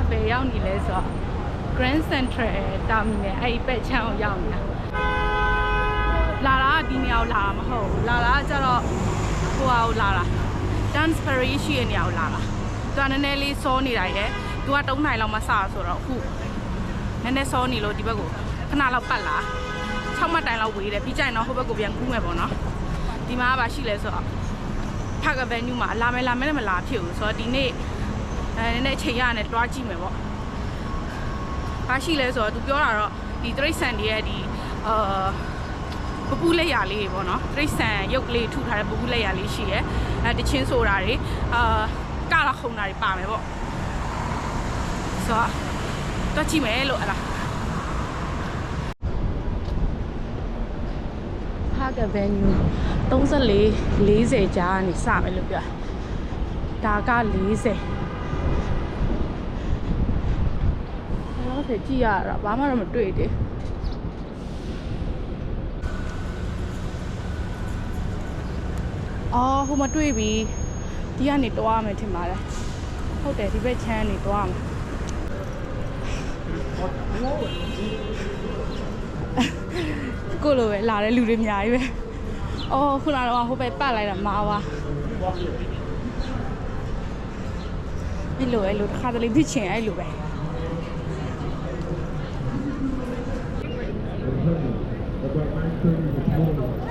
ပဲရောက်နေလဲဆိုတော့ Grand Central Terminal အဲ့ဒီဘက်ချမ်းကိုရောက်နေတာလာတာဒီနေရာကိုလာတာမဟုတ်ဘူးလာတာကျတော့ဟိုဟာကိုလာတာ Dance Parade ရှိတဲ့နေရာကိုလာတာသူကနည်းနည်းလေးစောနေတာရဲ့သူက3နိုင်လောက်မှစတာဆိုတော့အခုနည်းနည်းစောနေလို့ဒီဘက်ကိုခဏလောက်ပတ်လာ6မှတ်တိုင်လောက်ဝေးတယ်ပြီးကြရင်တော့ဟိုဘက်ကိုပြန်ကူးမယ်ပေါ့နော်ဒီမှာကရှိလဲဆိုတော့ Park Avenue မှာလာမယ်နဲ့မလာဖြစ်ဘူးဆိုတော့ဒီနေ့နည်းနည်းချိန်ရနဲ့တွားကြည့်မယ်ပေါ့ဘာရှိလဲဆိုတော့သူပြောတာတော့ဒီတရိတ်ဆန်တွေရဲ့ဒီပပူးလက်ရလေးပေါ့နော်တရိတ်ဆန်ရုပ်ကလေးထုထားတဲ့ပပူးလက်ရလေးရှိရဲတချင်းဆိုတာတွေကလာခုံတာတွေပါမယ်ပေါ့ဆိုတော့တွားကြည့်မယ်လို့အဲ့ဒါPark Avenue 34-40ကြားကနေစမယ်လို့ပြောဒါက40တော့ကြည့်ရတာဘာမှတော့မတွေ့သေးအော်ဟိုမတွေ့ပြီဒီကနေတွားမယ်ထင်ပါတယ်ဟုတ်တယ်ဒီဘက်ချမ်းနေတွားမယ်ကိုလိုပဲလာတဲ့လူတွေအများကြီးပဲအော်ခုနကတော့ဟိုဘက်ပတ်လိုက်တာမာပါအဲ့လိုတစ်ခါတလေဖြစ်ချင်အဲ့လိုပဲ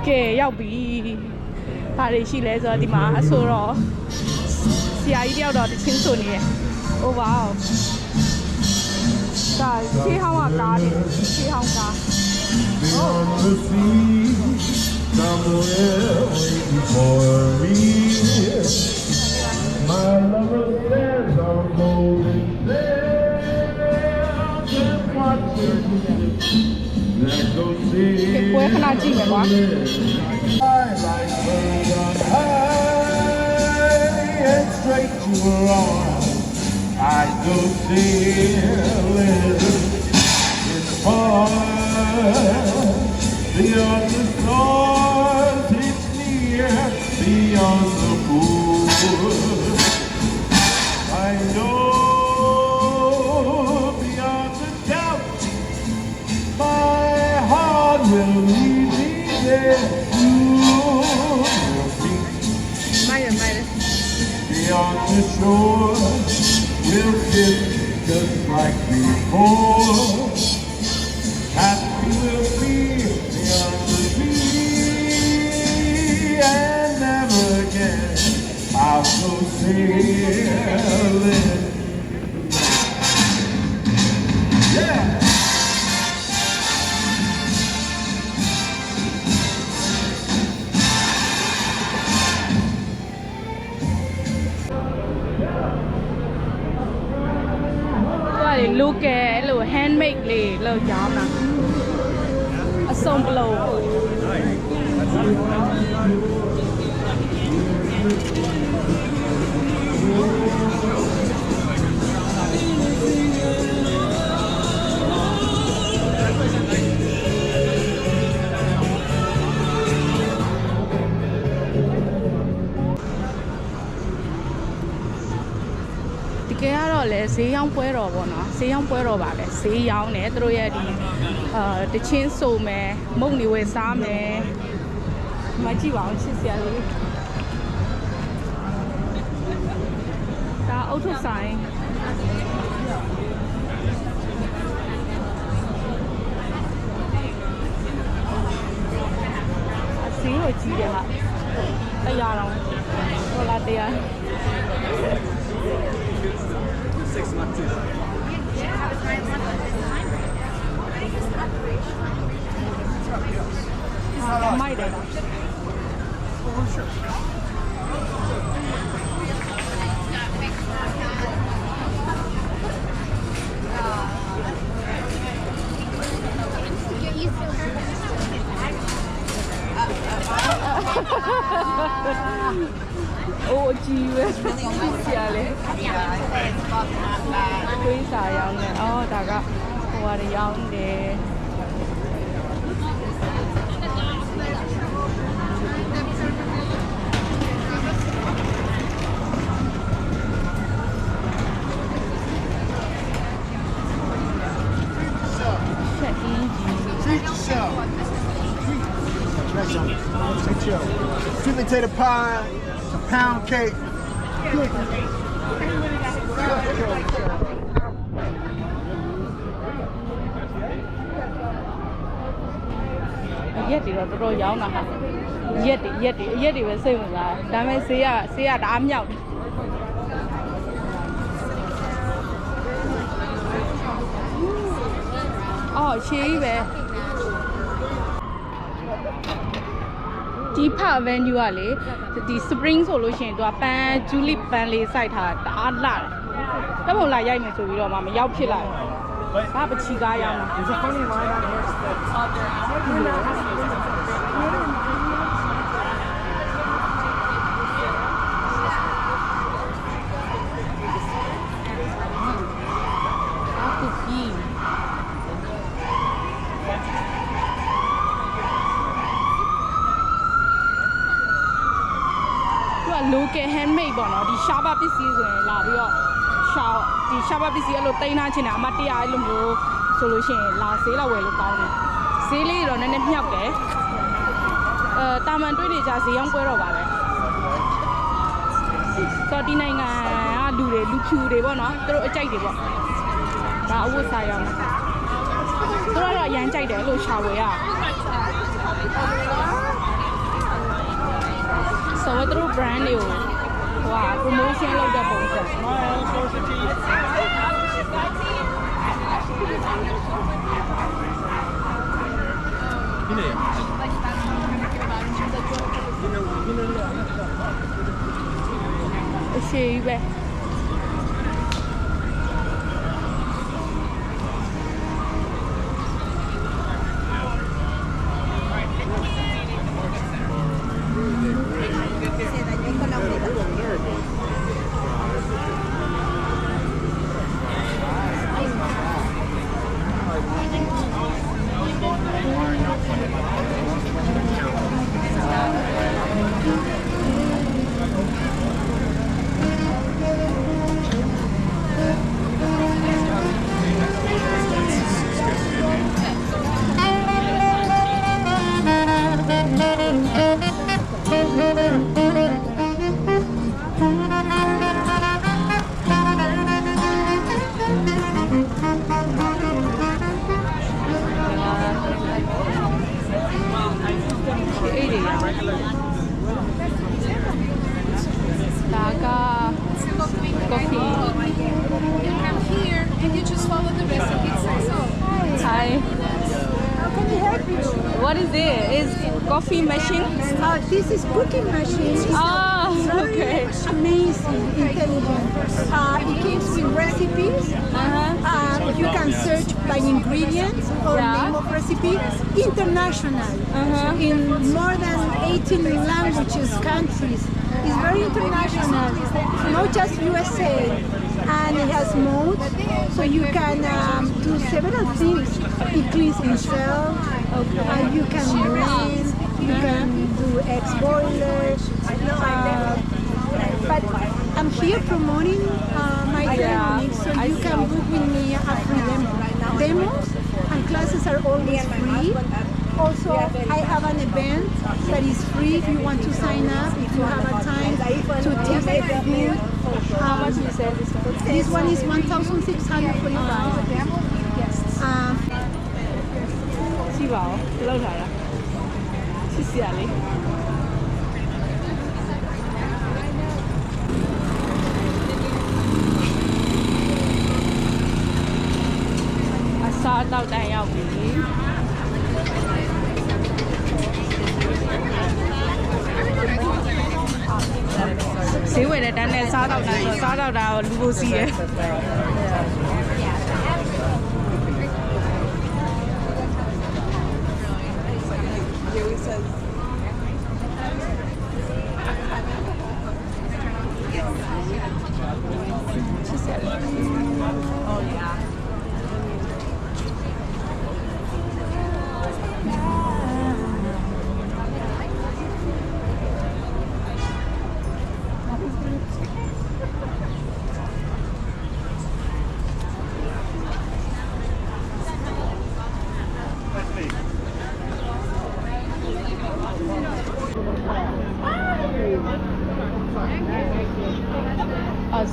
ကဲရောက်ပြီဘာတွေရှိလဲဆိုတော့ဒီမှာအဆိုတော့ဆရာကြီးတယောက်တော့တချင်းဆိုနေရအိုးဝါဒါရှေးဟောင်းကကားနေရှေးဟောင်းကားပွဲခဏကြည့်မယ်ကွာStraight to her arms, I go sailing in the pond. Beyond the stars, it's near, beyond the moon. I know beyond the doubt, my heart will lead me there. Beyond the shore, we'll kiss just like before. Happy we'll be beyond the sea, and never again I'll go sailing. Yeah. Look at little handmade လေးလောက်ကြောင်းတာအစုံပလုံးကဲကတော့လေဈေးရောင်းပွဲတော်ပေါ့နော်ဈေးရောင်းပွဲတော်ပါလေဈေးရောင်းတယ်သူတို့ရဲ့ဒီတချင်းဆိုမယ်မုံနေဝယ်စားမယ်မကြည့်ပါအောင်ချစ်စရာလေးဒါအုတ်ထုပ်ဆိုင်အစင်းကိုကြီးတယ်ဟာတရားတော့ဟိုလာတရား 6 months. Might have. Oh, sure. Oh, gee, where's the Ciale? Queen's are young and oh, Daga, who are young there. potato pie, some pound cake. Yet, you're a young. Yet, you were saying that. Damn, say that I'm out. Oh, she were. Deeper when you are late, the spring solution to a pan, julep panley side had a lot. Come on, like I miss you, Mamma, Yao Pilla. Have a chiga. There's a funny line on here local handmade ပေါ့နော်ဒီရှားပါပစ္စည်းဆိုရင်လာပြီးတော့ဒီရှားပါပစ္စည်းအဲ့လိုတိန်းထားချင်တာအမတရားအဲ့လိုမျိုးဆိုလို့ရှိရင်လာဈေးလောက်ဝယ်လို့ကောင်းတယ်ဈေးလေးတော့နည်းနည်းမြောက်တယ်တာမန်တွေးနေကြဈေးရောင်းပွဲတော့ပါပဲဆိုဒီနိုင်ငံကလူဖြူတွေပေါ့နော်သူတို့အကြိုက်တွေပေါ့ဒါအဝတ်စားရောင်းတာသူတို့ကတော့အရန်ကြိုက်တယ်အဲ့လိုရှာဝယ်ရဆိုတော့သူတို့ brand တွေကိုဟို promotion လုပ်တဲ့ပုံစံအရှိပဲ What is it? Is coffee machine? This is cooking machine. It's okay. Amazing, intelligent. It gives you recipes. You can search by ingredients or name of recipe. International. In more than 18 languages, countries. It's very international. Not just USA. And it has modes, so you can do several things. It cleans itself. You can blend, you can do egg boilers. But I'm here promoting my technique, so you can book with me a free demo. Demos and classes are always free. Also, I have an event that is free if you want to sign up, if you have a time to taste the food. This one is 1,645. See wow, lâu rồi. See see ali. Asa tao đangရောက်ပြီဈေးဝယ်တဲ့တန်းနဲ့စားတော့တာဆိုစားတော့တာကိုလူကိုစီးရယ်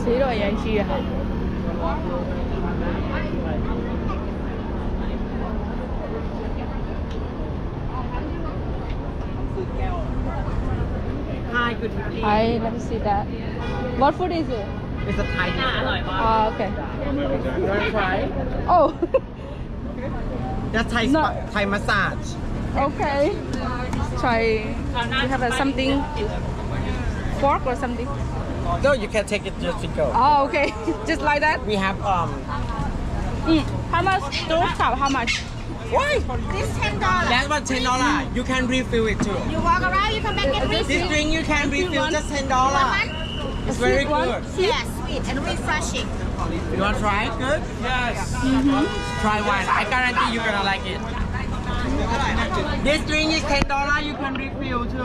ဈေးတော့အရင်ကြီးရဟာ Hi, good evening. Hi, let me see that. What food is it? It's a Thai dish. Okay. You want to try? Oh, That's Thai, No. Thai massage. okay. Try. You have something fork or something? No, you can take it just to go. Oh, okay. Just like that. We have How much? Those cup? How much? why? This $10. That one $10. You can refill it too. You walk around, you come back and This drink you can refill one? just $10. It's very Sweet one? good. Yes, sweet and refreshing. You want to try it? Good? Yes. Try one. I guarantee you're gonna like it. This drink is $10. You can refill too.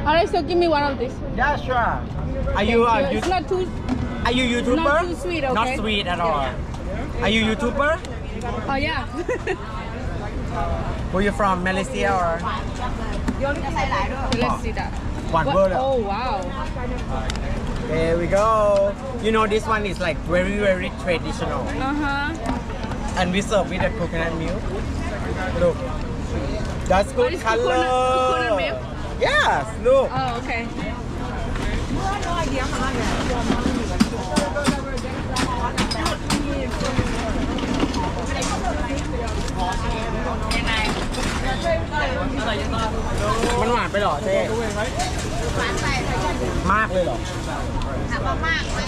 Alright, so give me one of these. Yeah, sure. Are you It's not too. are you YouTuber? Not too sweet, okay? Not sweet at all. Are you YouTuber? Oh yeah. Where you from? Malaysia or? Let's see that. One word. Oh wow. There we go. You know this one is like very very traditional, and we serve with the coconut milk. Look, that's good is color. coconut milk? Yes, look. Oh okay.มันหวานไปเหรอเจ๊มากเลยเหรอ ถามว่ามากไหม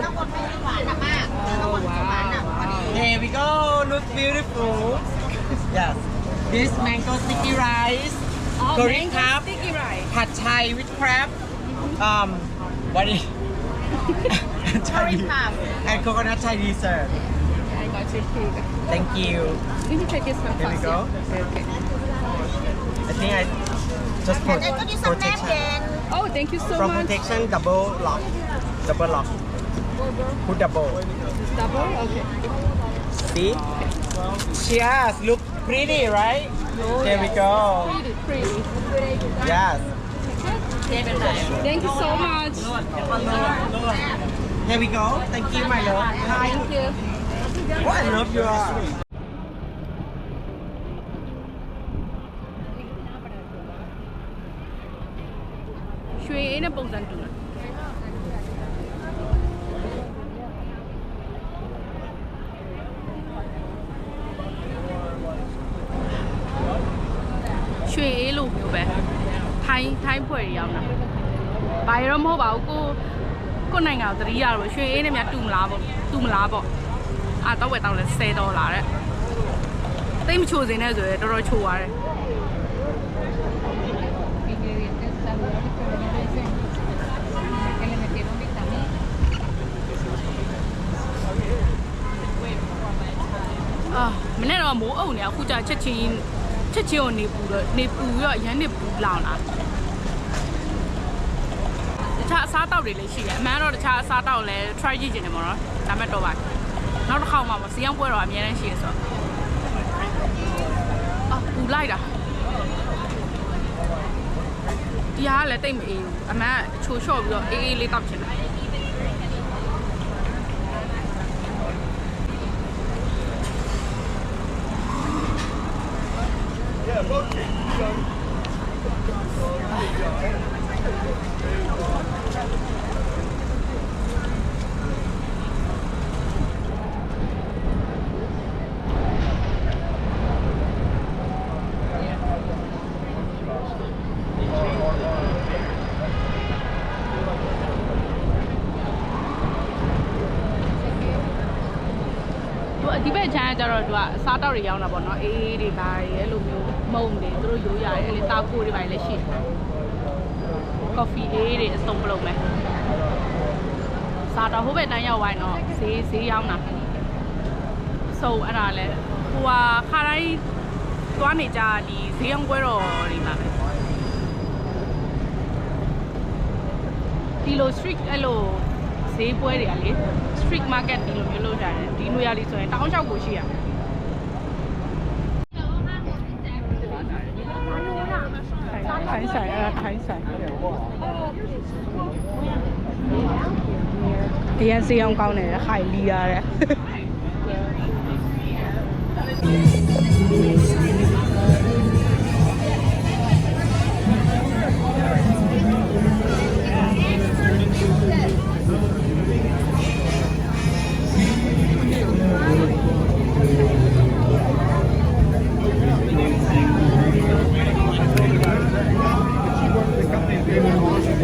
ถ้าคนไม่กินหวานอะมากถ้าคนกินหวานอะพอดี Here we go. Look beautiful. Yes. This mango sticky rice. Curry crab. Sticky rice. Pad Thai with crab. What is? Curry crab. And coconut Thai dessert. I got your cake. Thank you. Let me take this one Here we first. go. Okay. I think I just put And got you some protection. napkin. Oh, thank you so From much. protection, double lock. Double lock. Put double. Double. Okay. See? Cheers. Look pretty, right? There we go. Pretty. Yes. Thank you so much. Here we go. Thank you, my love. Hi. Thank you. Oh, I love you. ရွှေအေးနဲ့ပုံစံတူလားရွှေအေးလိုမျိုးပဲထိုင်းဖွဲ့ရအောင်လားဘာရတော့မဟုတ်ပါဘူးကိုနိုင်ငံကိုသတိရတော့ရွှေအေးနဲ့များတူမလားပေါ့တော့ဝယ်တော့လဲ$10တဲ့တိတ်မချိုစင်နဲ့ဆိုရတော်တော်ချိုရတယ်မနေ့တော့မိုးအုံနေအခုကျချက်ချင်းကိုနေပူတော့ရမ်းနေပူလောင်လာတခြားအစားတောက်တွေလည်းရှိတယ်အမှန်တော့တခြားအစားတောက်လည်း try ကြည့်ချင်တယ်ပေါ့နော်ဒါမဲ့တော့ပါနောက်တစ်ခါမှမစီအောင်ပွဲတော့အများတန်းရှိရဆိုတော့ပူလိုက်တာဒီဟာလည်းတိတ်မအေးဘူးအမှန်ကချိုလျှော့ပြီးတော့အေးလေးတောက်ချင်တယ်ဒီဘက်ချမ်းကကျတော့သူကစားတောက်တွေရောင်းတာပေါ့နော်အေးတွေပါရဲအဲ့လိုမျိုးမုံတွေသူတို့ရိုးရတယ်အဲ့လေတောက်ဖို့တွေပါလည်းရှိတယ်ကော်ဖီအေးတွေအစုံပလုံးပဲစားတော့ဟိုဘက်တန်းရောက်ဝိုင်းတော့ဈေးရောင်းတာဆိုအဲ့ဒါလဲဟိုဟာခါတိုင်းသွားနေကြဒီဈေးရောင်းပွဲတော်တွေမှာပဲဒီလို street အဲ့လိုဈေးပွဲတွေကလေ street market ဒီလိုမျိုးလုပ်ကြတယ်ဒီနွေရာသီဆိုရင်တောင်းလျှောက်ကိုရှိရထိုင်းဆိုင်အဲ့ဒါထိုင်းဆိုင် အရင်စေးအောင်ကောင်းတယ်ခိုင်လီရတဲ့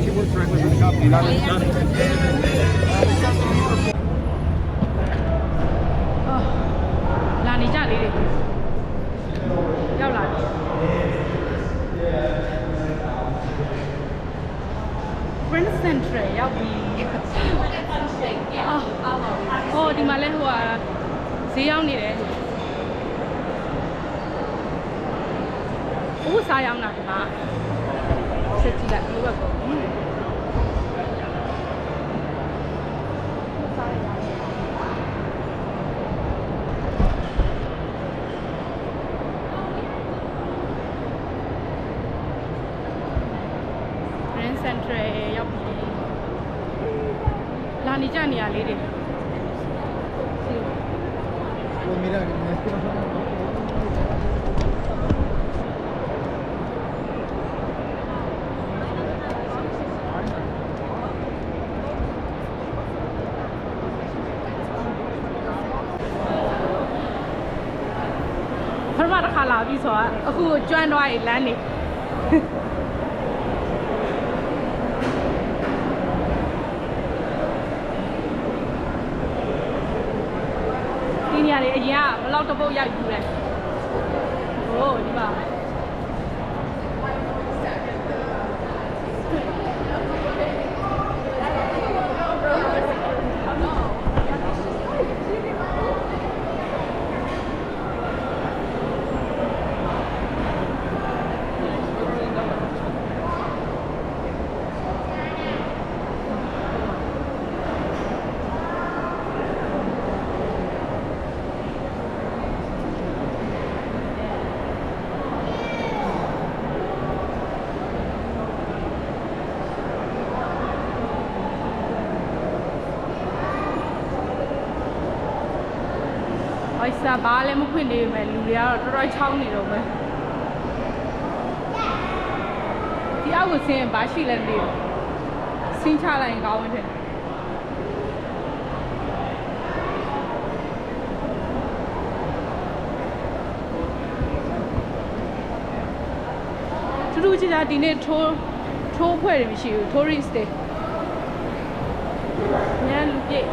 She works directly for the company. Notလာနေကြလေးတွေရောက်လာပြီ Grand Central ရောက်ပြီဟိုဒီမှာလဲဟိုဟာဈေးရောက်နေတယ်ဦးစားရောက်တာဒီမှာဆက်ကြည့်လိုက်လို့ပဲပေါ့Central ရောက်ပြီလာနေကြနေရလေးတွေပထမတစ်ခါလာပြီဆိုတော့အခုကျွမ်းသွားရင်လမ်းနေနေရာတွေအရင်ကဘယ်လောက်တပုတ်ရိုက်ဘူးလဲဟိုဒီမှာစာဘာလည်းမဖွင့်နေမယ်လူတွေကတော့တော်တော်ချောင်းနေတော့ပဲဒီအောက်ကိုဆင်းရင်ဘာရှိလဲမသိဘူးဆင်းချလိုက်ရင်ကောင်းဝင်တယ်ထူးထူးခြားခြားဒီနေ့ထိုးဖွဲ့တယ်မရှိဘူး tourist တွေညလူပြည့်